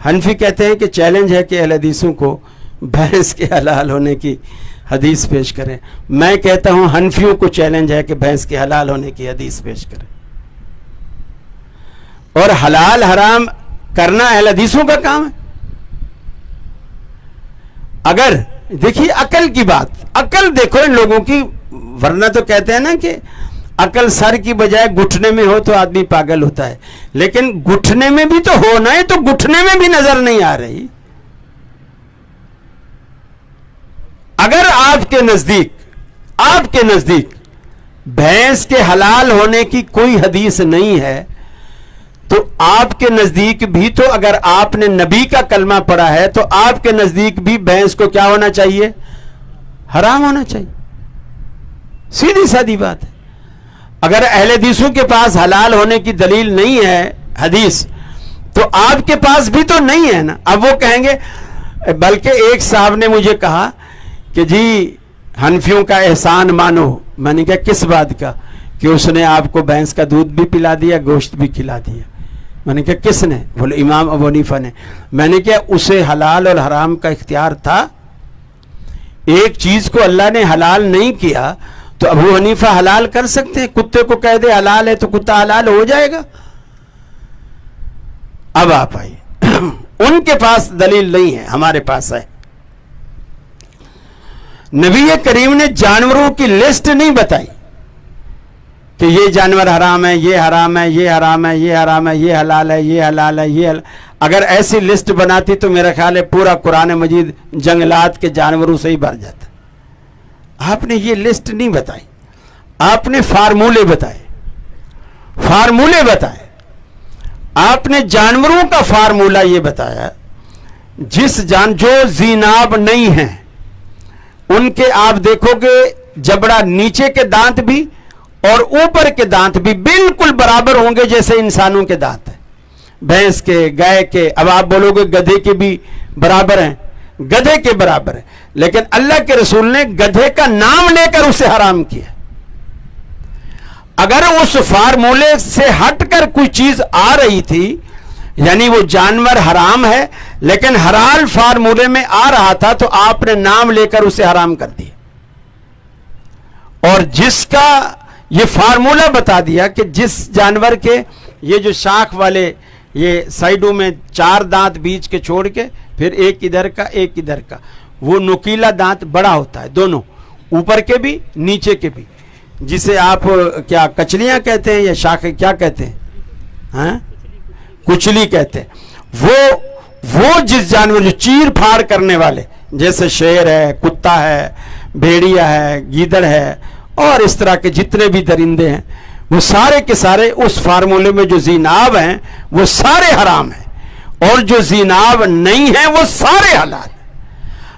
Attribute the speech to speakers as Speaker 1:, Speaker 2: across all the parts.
Speaker 1: حنفی کہتے ہیں کہ چیلنج ہے کہ اہل حدیثوں کو بھینس کے حلال ہونے کی حدیث پیش کریں. میں کہتا ہوں حنفیوں کو چیلنج ہے کہ بھینس کے حلال ہونے کی حدیث پیش کریں. اور حلال حرام کرنا اہل حدیثوں کا کام ہے. اگر دیکھیے عقل کی بات، عقل دیکھو ان لوگوں کی، ورنہ تو کہتے ہیں نا کہ عقل سر کی بجائے گھٹنے میں ہو تو آدمی پاگل ہوتا ہے، لیکن گھٹنے میں بھی تو ہونا ہے، تو گھٹنے میں بھی نظر نہیں آ رہی. اگر آپ کے نزدیک بھینس کے حلال ہونے کی کوئی حدیث نہیں ہے، تو آپ کے نزدیک بھی تو اگر آپ نے نبی کا کلمہ پڑھا ہے تو آپ کے نزدیک بھی بھینس کو کیا ہونا چاہیے؟ حرام ہونا چاہیے. سیدھی سادی بات ہے. اگر اہل حدیثوں کے پاس حلال ہونے کی دلیل نہیں ہے حدیث، تو آپ کے پاس بھی تو نہیں ہے نا. اب وہ کہیں گے، بلکہ ایک صاحب نے مجھے کہا کہ جی حنفیوں کا احسان مانو. میں نے کہا کس بات کا؟ کہ اس نے آپ کو بھینس کا دودھ بھی پلا دیا، گوشت بھی کھلا دیا. میں نے کہا کس نے؟ بولے امام ابو حنیفہ نے. میں نے کہا اسے حلال اور حرام کا اختیار تھا. ایک چیز کو اللہ نے حلال نہیں کیا تو ابو حنیفہ حلال کر سکتے ہیں. کتے کو کہہ دے حلال ہے تو کتا حلال ہو جائے گا. اب آپ آئیے، ان کے پاس دلیل نہیں ہے، ہمارے پاس ہے. نبی کریم نے جانوروں کی لسٹ نہیں بتائی کہ یہ جانور حرام ہے، یہ حرام ہے، یہ حرام ہے، یہ حرام ہے، یہ حلال ہے، یہ حلال ہے، یہ حلال. اگر ایسی لسٹ بناتی تو میرا خیال ہے پورا قرآن مجید جنگلات کے جانوروں سے ہی بھر جاتا. آپ نے یہ لسٹ نہیں بتائی، آپ نے فارمولے بتائے. آپ نے جانوروں کا فارمولہ یہ بتایا، جو زیناب نہیں ہیں ان کے آپ دیکھو گے جبڑا نیچے کے دانت بھی اور اوپر کے دانت بھی بالکل برابر ہوں گے جیسے انسانوں کے دانت ہیں. بھینس کے، گائے کے، اب آپ بولو گے گدھے کے بھی برابر ہیں، گدھے کے برابر ہیں. لیکن اللہ کے رسول نے گدھے کا نام لے کر اسے حرام کیا. اگر اس فارمولے سے ہٹ کر کوئی چیز آ رہی تھی، یعنی وہ جانور حرام ہے لیکن حلال فارمولے میں آ رہا تھا، تو آپ نے نام لے کر اسے حرام کر دیا. اور جس کا یہ فارمولہ بتا دیا کہ جس جانور کے یہ جو شاخ والے یہ سائیڈوں میں 4 دانت بیچ کے چھوڑ کے پھر ایک ادھر کا ایک ادھر کا، وہ نوکیلا دانت بڑا ہوتا ہے، دونوں اوپر کے بھی نیچے کے بھی، جسے آپ کیا کچلیاں کہتے ہیں یا شاخیں کیا کہتے ہیں؟ ہاں کچلی کہتے ہیں. وہ جس جانور جو چیر پھاڑ کرنے والے، جیسے شیر ہے، کتا ہے، بھیڑیا ہے، گیدڑ ہے، اور اس طرح کے جتنے بھی درندے ہیں، وہ سارے کے سارے اس فارمولے میں جو زیناب ہیں وہ سارے حرام ہیں، اور جو زیناب نہیں ہیں وہ سارے حلال ہیں.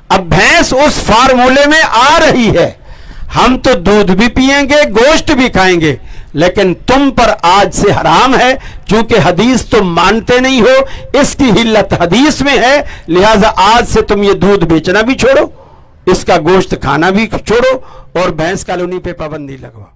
Speaker 1: اب بھینس اس فارمولے میں آ رہی ہے، ہم تو دودھ بھی پیئیں گے، گوشت بھی کھائیں گے، لیکن تم پر آج سے حرام ہے، چونکہ حدیث تم مانتے نہیں ہو، اس کی علت حدیث میں ہے، لہٰذا آج سے تم یہ دودھ بیچنا بھی چھوڑو، اس کا گوشت کھانا بھی چھوڑو، اور بھینس کالونی پہ پابندی لگواؤ.